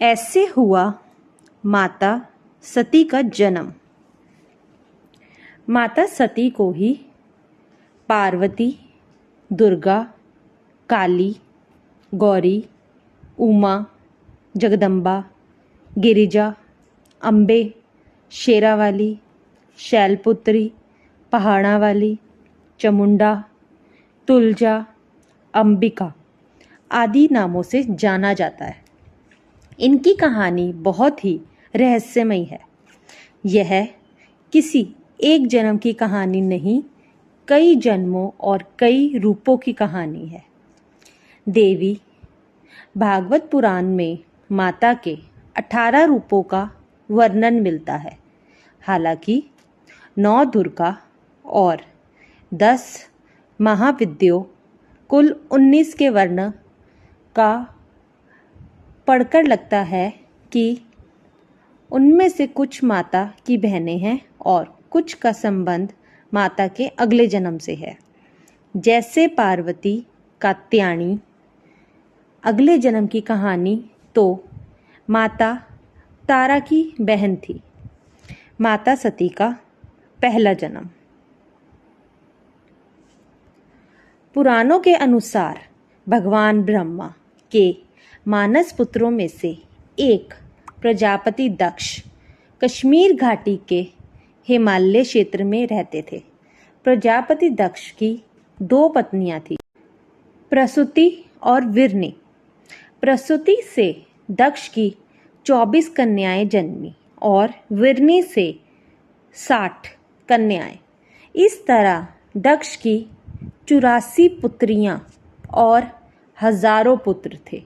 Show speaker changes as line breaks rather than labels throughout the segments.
ऐसे हुआ माता सती का जन्म। माता सती को ही पार्वती, दुर्गा, काली, गौरी, उमा, जगदम्बा, गिरिजा, अम्बे, शेरावाली, शैलपुत्री, पहाड़ा वाली, चामुंडा, तुलजा, अंबिका आदि नामों से जाना जाता है। इनकी कहानी बहुत ही रहस्यमयी है। यह किसी एक जन्म की कहानी नहीं, कई जन्मों और कई रूपों की कहानी है। देवी भागवत पुराण में माता के 18 रूपों का वर्णन मिलता है। हालांकि 9 दुर्गा और 10 महाविद्यों कुल 19 के वर्ण का पढ़कर लगता है कि उनमें से कुछ माता की बहनें हैं और कुछ का संबंध माता के अगले जन्म से है। जैसे पार्वती कात्यायनी अगले जन्म की कहानी तो माता तारा की बहन थी। माता सती का पहला जन्म। पुराणों के अनुसार भगवान ब्रह्मा के मानस पुत्रों में से एक प्रजापति दक्ष कश्मीर घाटी के हिमालय क्षेत्र में रहते थे। प्रजापति दक्ष की 2 पत्नियां थीं, प्रसूति और विरनी। प्रसूति से दक्ष की 24 कन्याएं जन्मी और विरनी से 60 कन्याएं। इस तरह दक्ष की 84 पुत्रियां और हजारों पुत्र थे।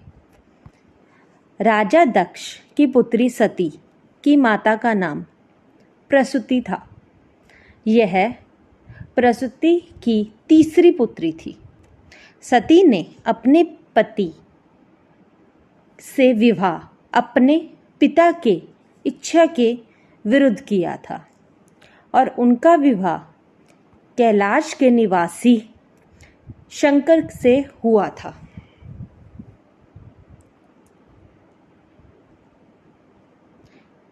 राजा दक्ष की पुत्री सती की माता का नाम प्रसूति था। यह प्रसूति की तीसरी पुत्री थी। सती ने अपने पति से विवाह अपने पिता के इच्छा के विरुद्ध किया था और उनका विवाह कैलाश के निवासी शंकर से हुआ था।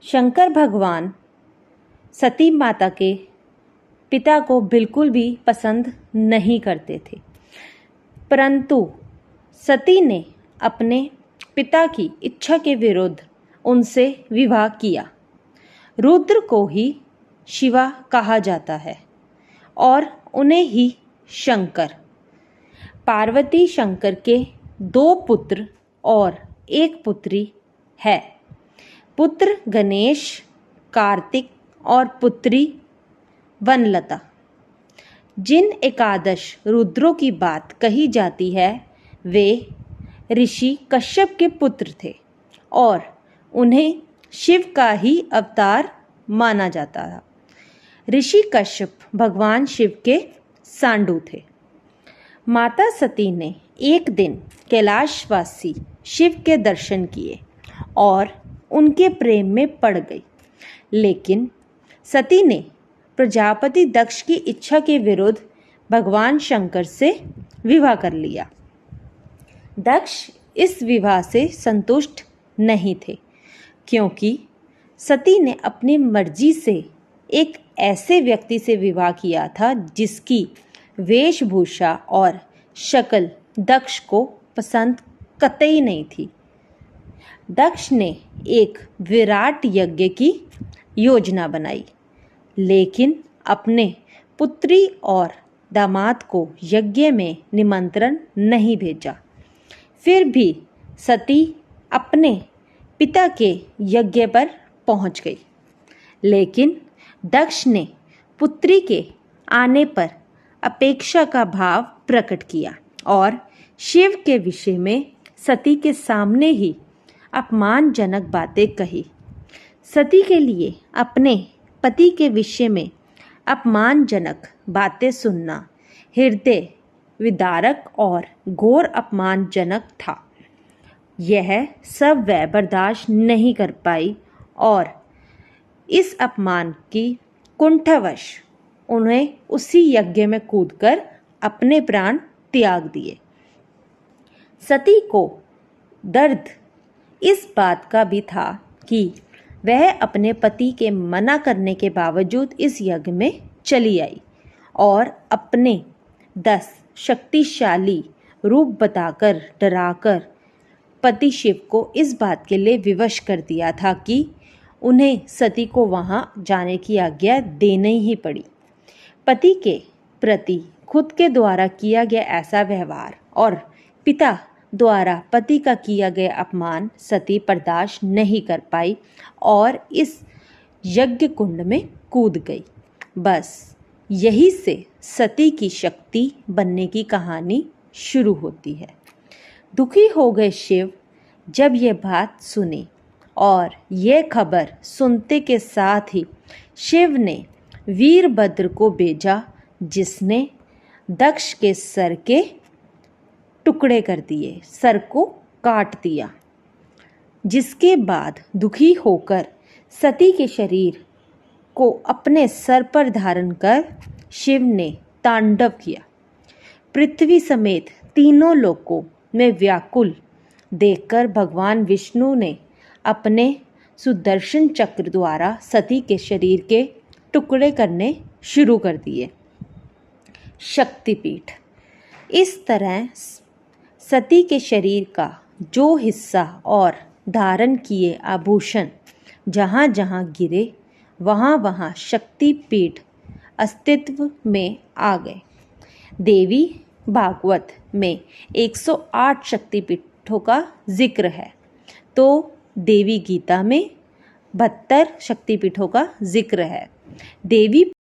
शंकर भगवान सती माता के पिता को बिल्कुल भी पसंद नहीं करते थे, परंतु सती ने अपने पिता की इच्छा के विरुद्ध उनसे विवाह किया। रुद्र को ही शिवा कहा जाता है और उन्हें ही शंकर। पार्वती शंकर के 2 पुत्र और 1 पुत्री है। पुत्र गणेश, कार्तिक और पुत्री वनलता। जिन 11 रुद्रों की बात कही जाती है वे ऋषि कश्यप के पुत्र थे और उन्हें शिव का ही अवतार माना जाता था। ऋषि कश्यप भगवान शिव के सांडू थे। माता सती ने एक दिन कैलाशवासी शिव के दर्शन किए और उनके प्रेम में पड़ गई, लेकिन सती ने प्रजापति दक्ष की इच्छा के विरुद्ध भगवान शंकर से विवाह कर लिया। दक्ष इस विवाह से संतुष्ट नहीं थे, क्योंकि सती ने अपनी मर्जी से एक ऐसे व्यक्ति से विवाह किया था जिसकी वेशभूषा और शक्ल दक्ष को पसंद कतई नहीं थी। दक्ष ने एक विराट यज्ञ की योजना बनाई, लेकिन अपने पुत्री और दामाद को यज्ञ में निमंत्रण नहीं भेजा। फिर भी सती अपने पिता के यज्ञ पर पहुंच गई, लेकिन दक्ष ने पुत्री के आने पर अपेक्षा का भाव प्रकट किया और शिव के विषय में सती के सामने ही अपमानजनक बातें कही। सती के लिए अपने पति के विषय में अपमानजनक बातें सुनना हृदय विदारक और घोर अपमानजनक था। यह सब वह बर्दाश्त नहीं कर पाई और इस अपमान की कुंठवश उन्हें उसी यज्ञ में कूदकर अपने प्राण त्याग दिए। सती को दर्द इस बात का भी था कि वह अपने पति के मना करने के बावजूद इस यज्ञ में चली आई और अपने 10 शक्तिशाली रूप बताकर डराकर पति शिव को इस बात के लिए विवश कर दिया था कि उन्हें सती को वहां जाने की आज्ञा देनी ही पड़ी। पति के प्रति खुद के द्वारा किया गया ऐसा व्यवहार और पिता द्वारा पति का किया गया अपमान सती बर्दाश्त नहीं कर पाई और इस यज्ञ कुंड में कूद गई। बस यही से सती की शक्ति बनने की कहानी शुरू होती है। दुखी हो गए शिव जब ये बात सुनी और ये खबर सुनते के साथ ही शिव ने वीरभद्र को भेजा, जिसने दक्ष के सर के टुकड़े कर दिए, सर को काट दिया। जिसके बाद दुखी होकर सती के शरीर को अपने सर पर धारण कर शिव ने तांडव किया। पृथ्वी समेत तीनों लोकों में व्याकुल देखकर भगवान विष्णु ने अपने सुदर्शन चक्र द्वारा सती के शरीर के टुकड़े करने शुरू कर दिए। शक्तिपीठ। इस तरह सती के शरीर का जो हिस्सा और धारण किए आभूषण जहाँ जहाँ गिरे वहाँ वहाँ शक्तिपीठ अस्तित्व में आ गए। देवी भागवत में 108 शक्तिपीठों का जिक्र है, तो देवी गीता में 72 शक्तिपीठों का जिक्र है। देवी